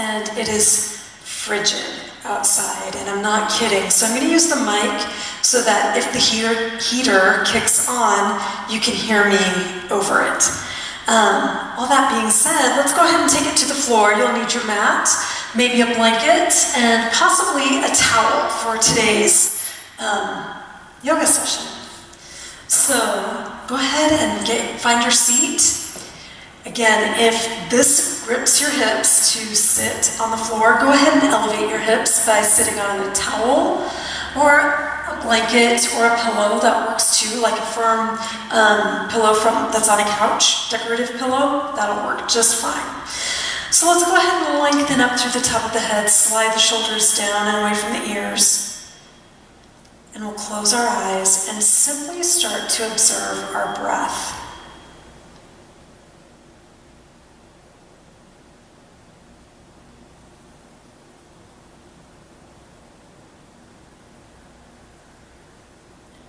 and it is frigid outside, and I'm not kidding. So I'm going to use the mic so that if the heater kicks on, you can hear me over it. All that being said, let's go ahead and take it to the floor. You'll need your mat, maybe a blanket, and possibly a towel for today's yoga session. So go ahead and find your seat. Again, if this grips your hips to sit on the floor, go ahead and elevate your hips by sitting on a towel or a blanket or a pillow. That works too, like a firm pillow that's on a couch, decorative pillow. That'll work just fine. So let's go ahead and lengthen up through the top of the head, slide the shoulders down and away from the ears. And we'll close our eyes and simply start to observe our breath.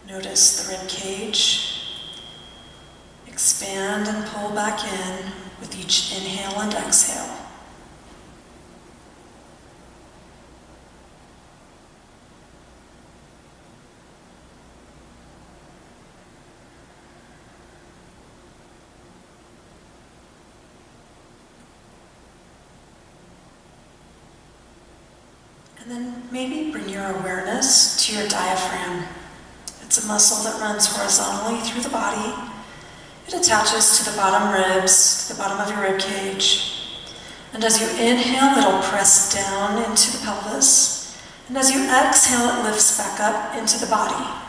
Notice the rib cage. Expand and pull back in with each inhale and exhale. And then maybe bring your awareness to your diaphragm. It's a muscle that runs horizontally through the body. It attaches to the bottom ribs, to the bottom of your rib cage. And as you inhale, it'll press down into the pelvis. And as you exhale, it lifts back up into the body.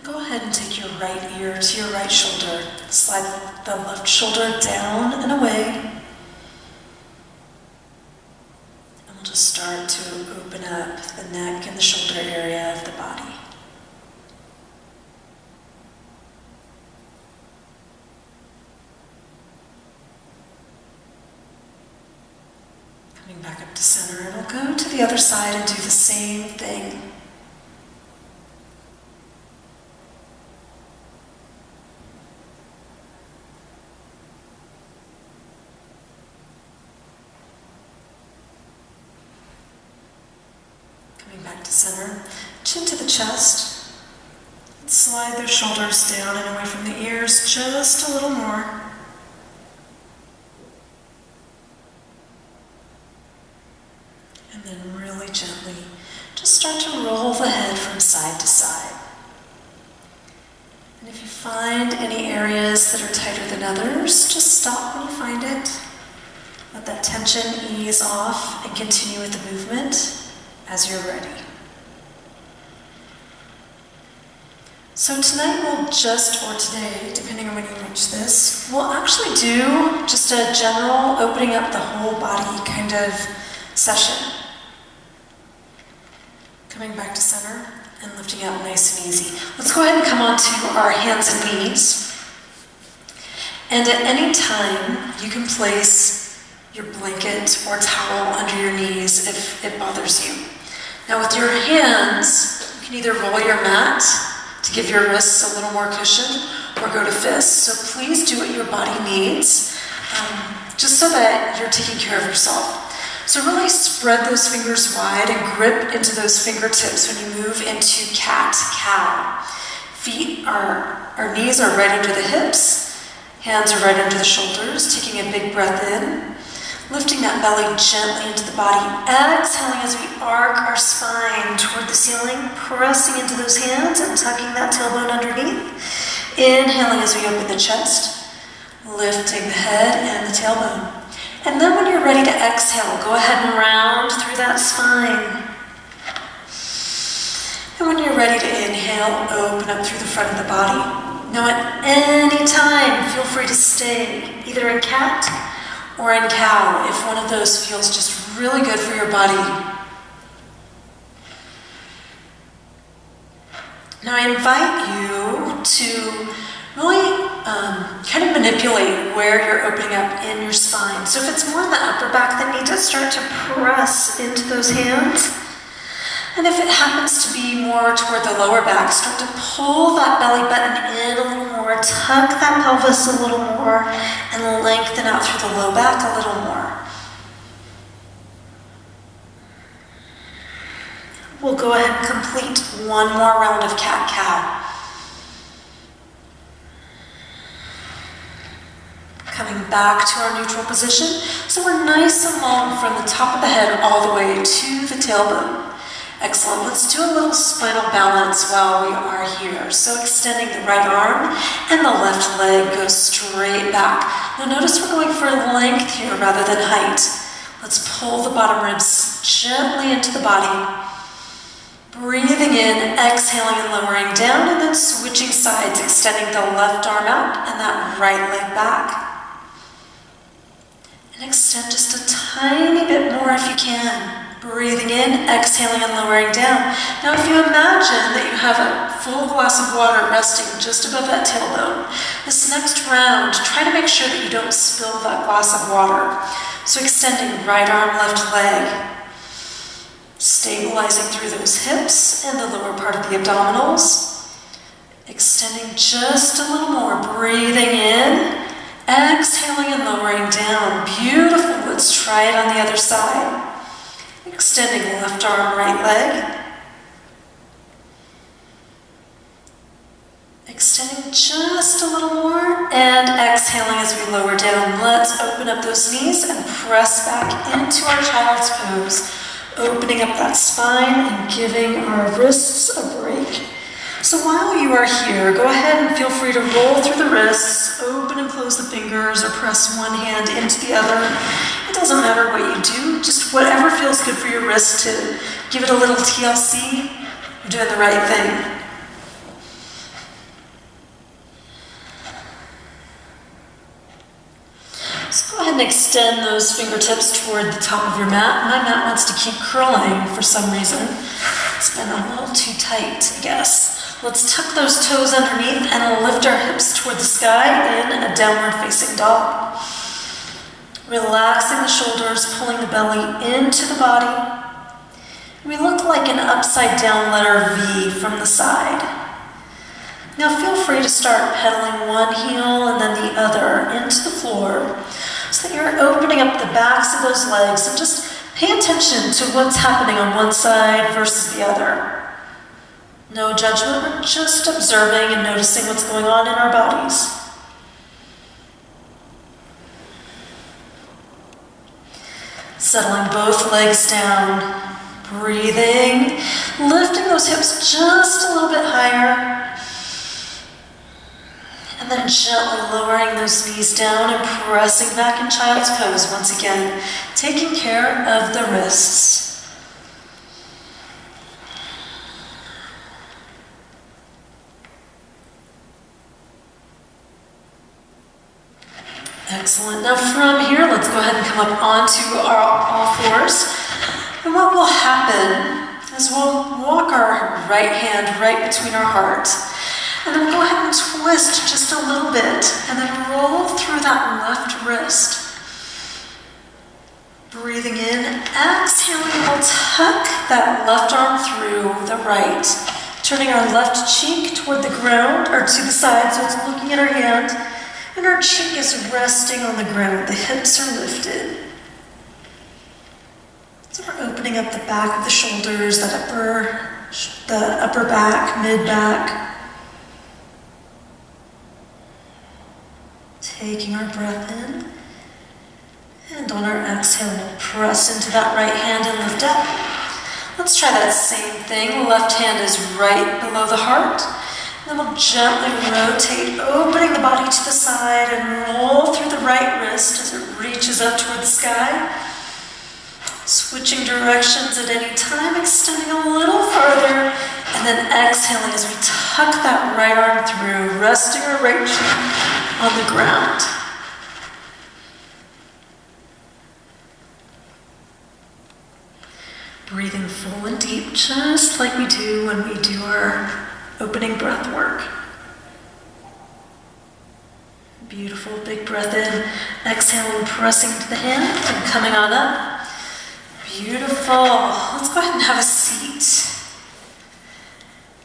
Go ahead and take your right ear to your right shoulder. Slide the left shoulder down and away. And we'll just start to open up the neck and the shoulder area of the body. Coming back up to center, and we'll go to the other side and do the same thing. Back to center, chin to the chest. Slide their shoulders down and away from the ears just a little more. And then really gently, just start to roll the head from side to side. And if you find any areas that are tighter than others, just stop when you find it. Let that tension ease off and continue with the movement as you're ready. So tonight or today, depending on when you watch this, we'll actually do just a general opening up the whole body kind of session. Coming back to center and lifting up nice and easy. Let's go ahead and come onto our hands and knees. And at any time, you can place your blanket or towel under your knees if it bothers you. Now with your hands, you can either roll your mat to give your wrists a little more cushion or go to fists. So please do what your body needs, just so that you're taking care of yourself. So really spread those fingers wide and grip into those fingertips when you move into cat-cow. Our knees are right under the hips, hands are right under the shoulders, taking a big breath in. Lifting that belly gently into the body. Exhaling as we arc our spine toward the ceiling, pressing into those hands and tucking that tailbone underneath. Inhaling as we open the chest, lifting the head and the tailbone. And then when you're ready to exhale, go ahead and round through that spine. And when you're ready to inhale, open up through the front of the body. Now at any time, feel free to stay either in cat or in cow if one of those feels just really good for your body. Now I invite you to really kind of manipulate where you're opening up in your spine. So if it's more in the upper back, then you need to start to press into those hands. And if it happens to be more toward the lower back, start to pull that belly button in a little more, tuck that pelvis a little more, and lengthen out through the low back a little more. We'll go ahead and complete one more round of cat-cow. Coming back to our neutral position. So we're nice and long from the top of the head all the way to the tailbone. Excellent. Let's do a little spinal balance while we are here. So extending the right arm and the left leg goes straight back. Now notice we're going for length here rather than height. Let's pull the bottom ribs gently into the body. Breathing in, exhaling and lowering down, and then switching sides, extending the left arm out and that right leg back. And extend just a tiny bit more if you can. Breathing in, exhaling and lowering down. Now if you imagine that you have a full glass of water resting just above that tailbone, this next round, try to make sure that you don't spill that glass of water. So extending right arm, left leg. Stabilizing through those hips and the lower part of the abdominals. Extending just a little more. Breathing in, exhaling and lowering down. Beautiful. Let's try it on the other side. Extending left arm, right leg. Extending just a little more and exhaling as we lower down. Let's open up those knees and press back into our child's pose. Opening up that spine and giving our wrists a break. So while you are here, go ahead and feel free to roll through the wrists, open and close the fingers, or press one hand into the other. It doesn't matter what you do, just whatever feels good for your wrist to give it a little TLC. You're doing the right thing. So go ahead and extend those fingertips toward the top of your mat. My mat wants to keep curling for some reason. It's been a little too tight, I guess. Let's tuck those toes underneath and lift our hips toward the sky in a downward facing dog. Relaxing the shoulders, pulling the belly into the body. We look like an upside down letter V from the side. Now feel free to start pedaling one heel and then the other into the floor so that you're opening up the backs of those legs and just pay attention to what's happening on one side versus the other. No judgment, we're just observing and noticing what's going on in our bodies. Settling both legs down, breathing, lifting those hips just a little bit higher, and then gently lowering those knees down and pressing back in child's pose once again, taking care of the wrists. Excellent. Now from here, let's go ahead and come up onto our all fours. And what will happen is we'll walk our right hand right between our heart. And then we'll go ahead and twist just a little bit and then roll through that left wrist. Breathing in, exhaling, we'll tuck that left arm through the right. Turning our left cheek toward the ground or to the side so it's looking at our hand. And our cheek is resting on the ground. The hips are lifted. So we're opening up the back of the shoulders, the upper back, mid-back. Taking our breath in. And on our exhale, we'll press into that right hand and lift up. Let's try that same thing. Left hand is right below the heart. Then we'll gently rotate, opening the body to the side and roll through the right wrist as it reaches up toward the sky. Switching directions at any time, extending a little further, and then exhaling as we tuck that right arm through, resting our right cheek on the ground. Breathing full and deep, just like we do when we do our opening breath work. Beautiful, big breath in, exhaling, pressing to the hand and coming on up. Beautiful. Let's go ahead and have a seat.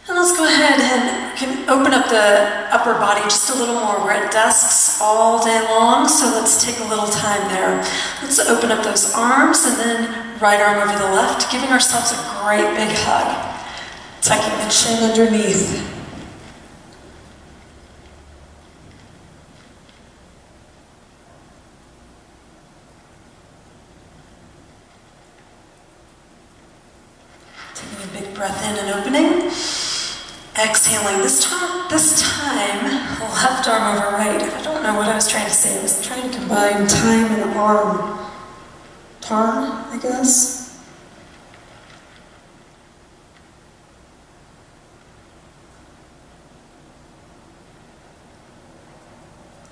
And let's go ahead and can open up the upper body just a little more. We're at desks all day long, so let's take a little time there. Let's open up those arms and then right arm over the left, giving ourselves a great big hug. Tucking the chin underneath. Taking a big breath in and opening. Exhaling. This time, left arm over right. I don't know what I was trying to say. I was trying to combine time and arm. Tarn, I guess.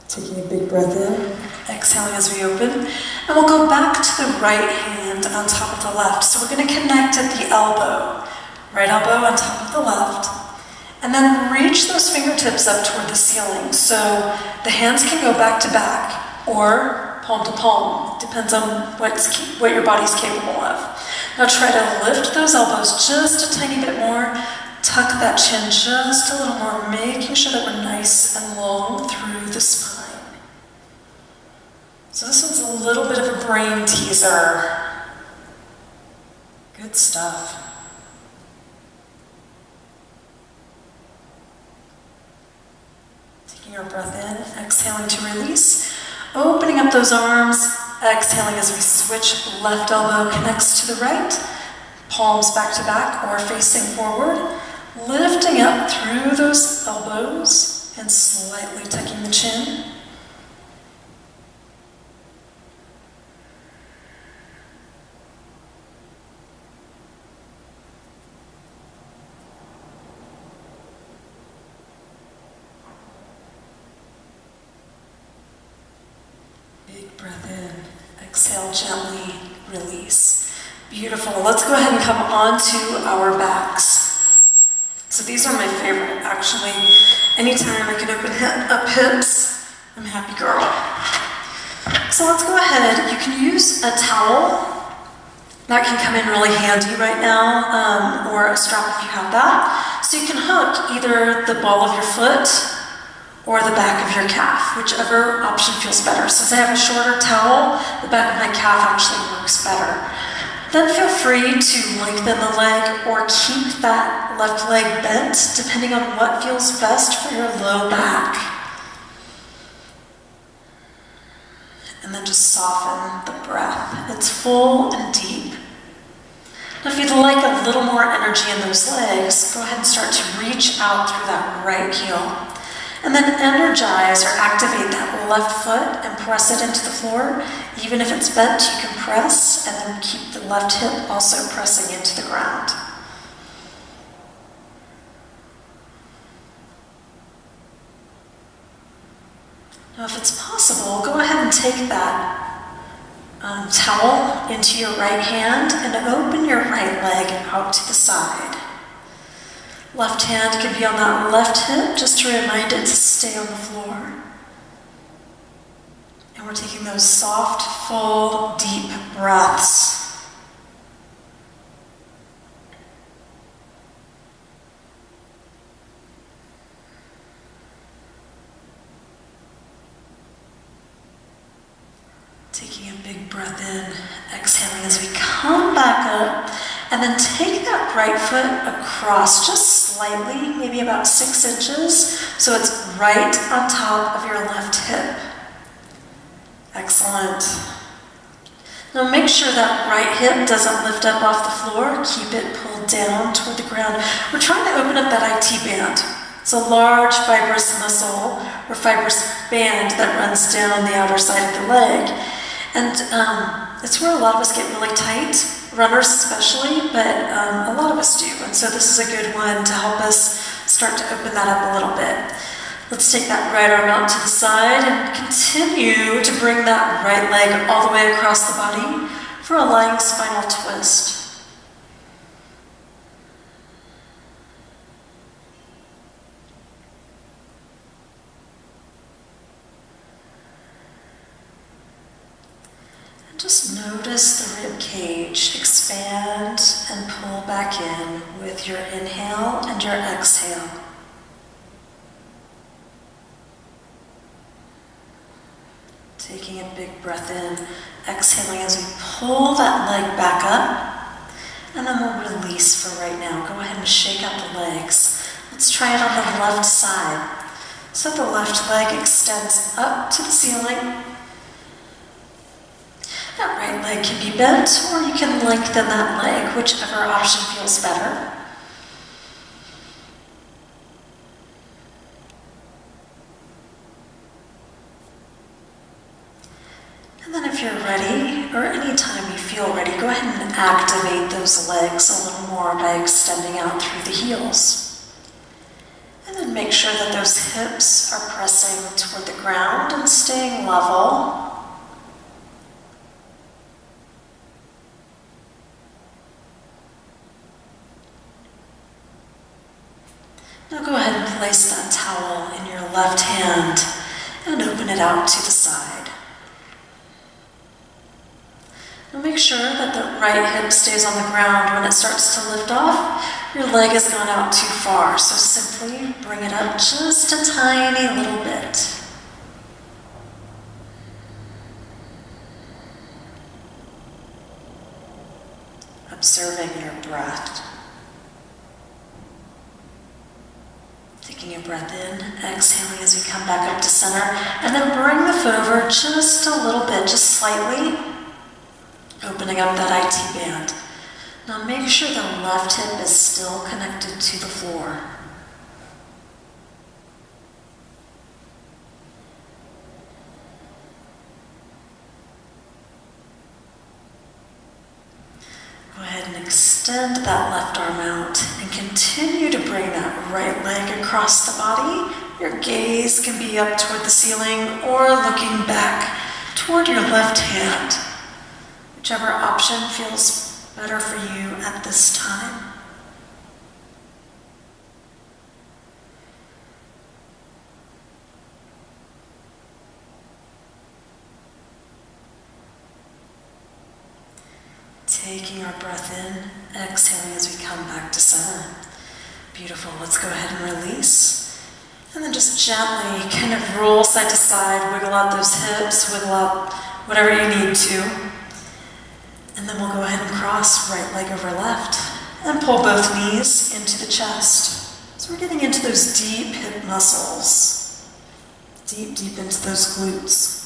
Taking a big breath in, exhaling as we open. And we'll go back to the right hand on top of the left. So we're going to connect at the elbow. Right elbow on top of the left. And then reach those fingertips up toward the ceiling. So the hands can go back to back or palm to palm. Depends on what your body's capable of. Now try to lift those elbows just a tiny bit more. Tuck that chin just a little more, making sure that we're nice and long through the spine. So this one's a little bit of a brain teaser. Good stuff. Taking our breath in, exhaling to release. Opening up those arms, exhaling as we switch. Left elbow connects to the right. Palms back to back or facing forward. Lifting up through those elbows and slightly tucking the chin. Big breath in, exhale gently, release. Beautiful. Let's go ahead and come onto our backs. So these are my favorite, actually. Anytime I can open up hips, I'm a happy girl. So let's go ahead. You can use a towel. That can come in really handy right now, or a strap if you have that. So you can hook either the ball of your foot or the back of your calf, whichever option feels better. Since I have a shorter towel, the back of my calf actually works better. Then feel free to lengthen the leg or keep that left leg bent, depending on what feels best for your low back. And then just soften the breath. It's full and deep. Now if you'd like a little more energy in those legs, go ahead and start to reach out through that right heel. And then energize or activate that left foot and press it into the floor. Even if it's bent, you can press and then keep the left hip also pressing into the ground. Now if it's possible, go ahead and take that towel into your right hand and open your right leg out to the side. Left hand can be on that left hip, just to remind it to stay on the floor. And we're taking those soft, full, deep breaths. Taking a big breath in, exhaling as we come back up. And then take that right foot across just slightly, maybe about 6 inches, so it's right on top of your left hip. Excellent. Now make sure that right hip doesn't lift up off the floor. Keep it pulled down toward the ground. We're trying to open up that IT band. It's a large fibrous muscle or fibrous band that runs down the outer side of the leg. And It's where a lot of us get really tight, runners especially, but a lot of us do. And so this is a good one to help us start to open that up a little bit. Let's take that right arm out to the side and continue to bring that right leg all the way across the body for a lying spinal twist. Just notice the rib cage expand and pull back in with your inhale and your exhale. Taking a big breath in, exhaling as we pull that leg back up, and then we'll release for right now. Go ahead and shake out the legs. Let's try it on the left side. So the left leg extends up to the ceiling. That right leg can be bent, or you can lengthen that leg, whichever option feels better. And then if you're ready, or anytime you feel ready, go ahead and activate those legs a little more by extending out through the heels. And then make sure that those hips are pressing toward the ground and staying level. Now go ahead and place that towel in your left hand and open it out to the side. Now make sure that the right hip stays on the ground. When it starts to lift off, your leg has gone out too far, so simply bring it up just a tiny little bit. Observing your breath. Taking a breath in, exhaling as we come back up to center, and then bring the foot over just a little bit, just slightly, opening up that IT band. Now make sure the left hip is still connected to the floor. Go ahead and extend that left arm out and continue to bring that right leg across the body. Your gaze can be up toward the ceiling or looking back toward your left hand. Whichever option feels better for you at this time. Taking our breath in, exhaling as we come back to center. Beautiful. Let's go ahead and release. And then just gently kind of roll side to side, wiggle out those hips, wiggle out whatever you need to. And then we'll go ahead and cross right leg over left and pull both knees into the chest. So we're getting into those deep hip muscles, deep into those glutes.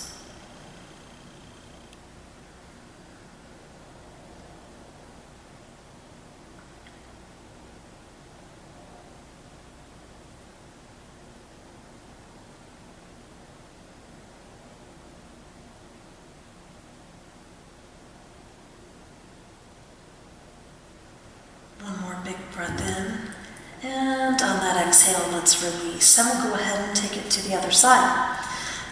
Breath in, and on that exhale, let's release. And we'll go ahead and take it to the other side.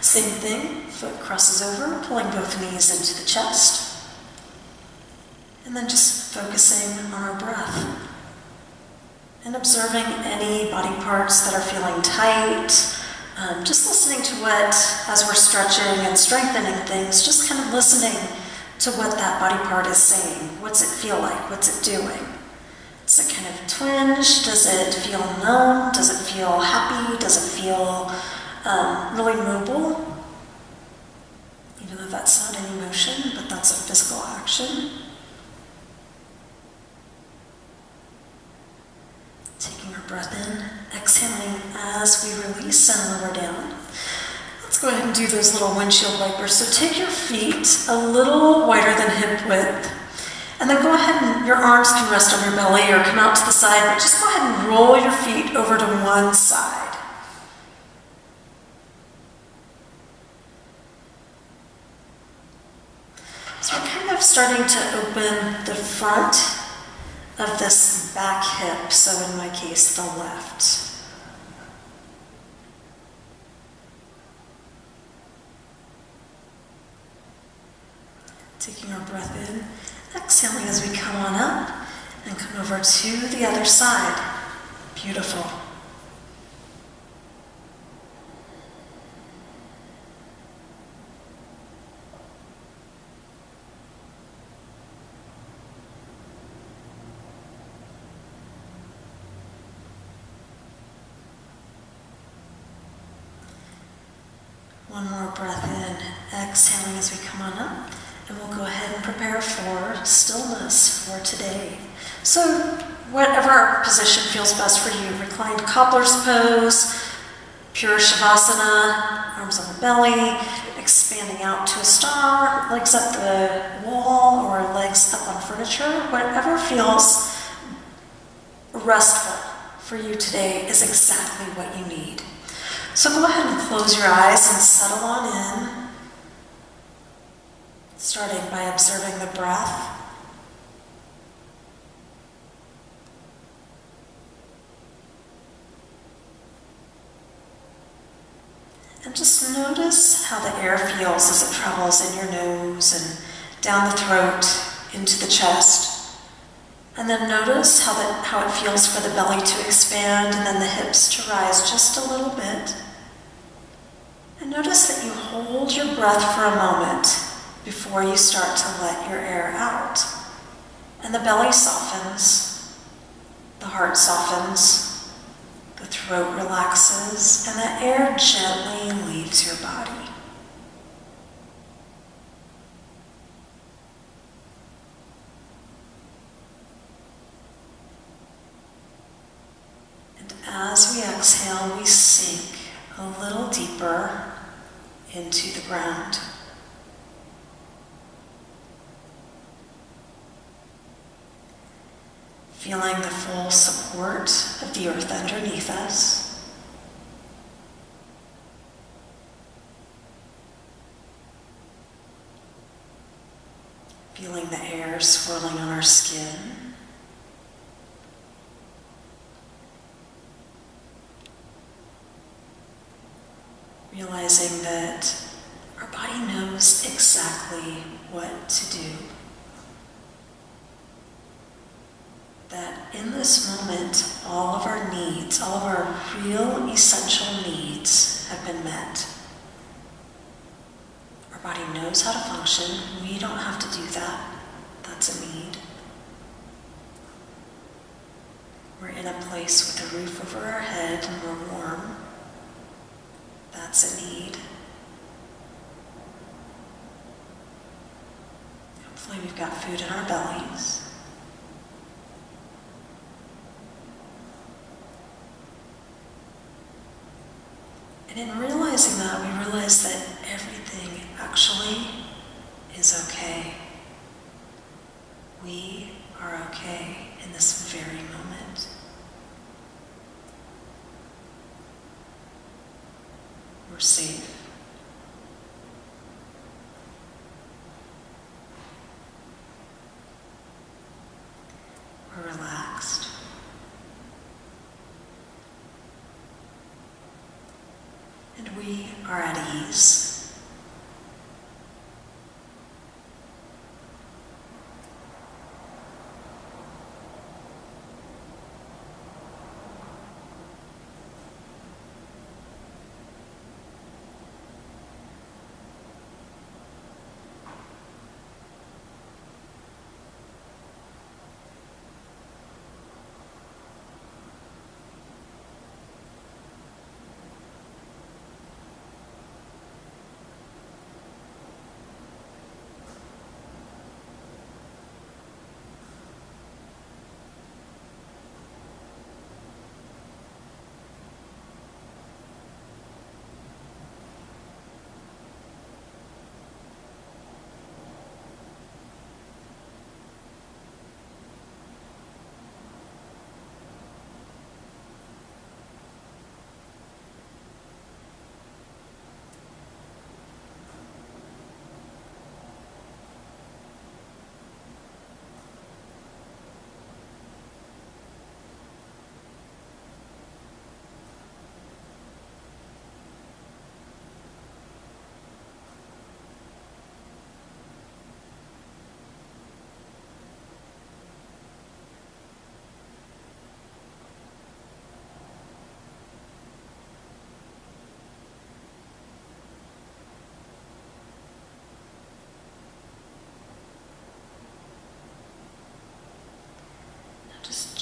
Same thing, foot crosses over, pulling both knees into the chest. And then just focusing on our breath. And observing any body parts that are feeling tight. Just listening to what, as we're stretching and strengthening things, just kind of listening to what that body part is saying. What's it feel like? What's it doing? Is it kind of twinge? Does it feel numb? Does it feel happy? Does it feel really mobile? Even though that's not an emotion, but that's a physical action. Taking our breath in, exhaling as we release and lower down. Let's go ahead and do those little windshield wipers. So take your feet a little wider than hip width. And then go ahead and your arms can rest on your belly or come out to the side, but just go ahead and roll your feet over to one side. So we're kind of starting to open the front of this back hip, so in my case, the left. Taking our breath in, exhaling as we come on up and come over to the other side. Beautiful. One more breath in, exhaling as we come on up, and we'll go ahead and prepare for stillness for today. So, whatever position feels best for you, reclined cobbler's pose, pure shavasana, arms on the belly, expanding out to a star, legs up the wall or legs up on furniture, whatever feels restful for you today is exactly what you need. So go ahead and close your eyes and settle on in, starting by observing the breath. And just notice how the air feels as it travels in your nose and down the throat into the chest. And then notice how it feels for the belly to expand and then the hips to rise just a little bit. And notice that you hold your breath for a moment before you start to let your air out. And the belly softens, the heart softens, the throat relaxes, and the air gently leaves your body. And as we exhale, we sink a little deeper into the ground. Feeling the full support of the earth underneath us. Feeling the air swirling on our skin. Realizing that our body knows exactly what to do. That in this moment, all of our needs, all of our real essential needs have been met. Our body knows how to function. We don't have to do that. That's a need. We're in a place with a roof over our head and we're warm. That's a need. Hopefully we've got food in our bellies. And in realizing that, we realize that everything actually is okay. We are okay in this very moment. We're safe. We're relaxed. And we are at ease.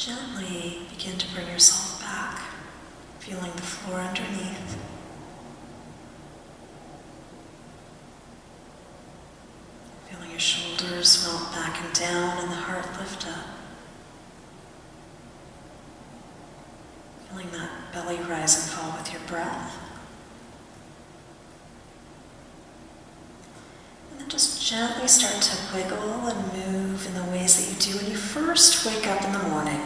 gently begin to bring yourself back, feeling the floor underneath. Feeling your shoulders melt back and down and the heart lift up. Feeling that belly rise and fall with your breath. And then just gently start to wiggle and move in the ways that you do when you first wake up in the morning.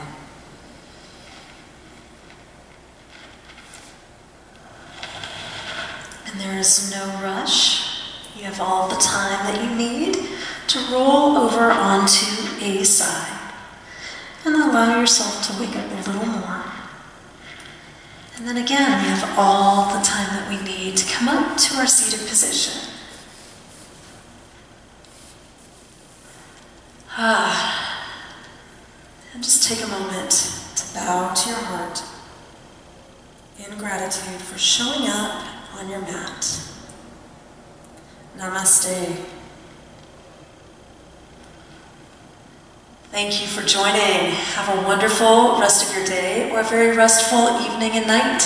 And there is no rush. You have all the time that you need to roll over onto a side and allow yourself to wake up a little more. And then again, we have all the time that we need to come up to our seated position. And just take a moment to bow to your heart in gratitude for showing up on your mat. Namaste. Thank you for joining. Have a wonderful rest of your day or a very restful evening and night.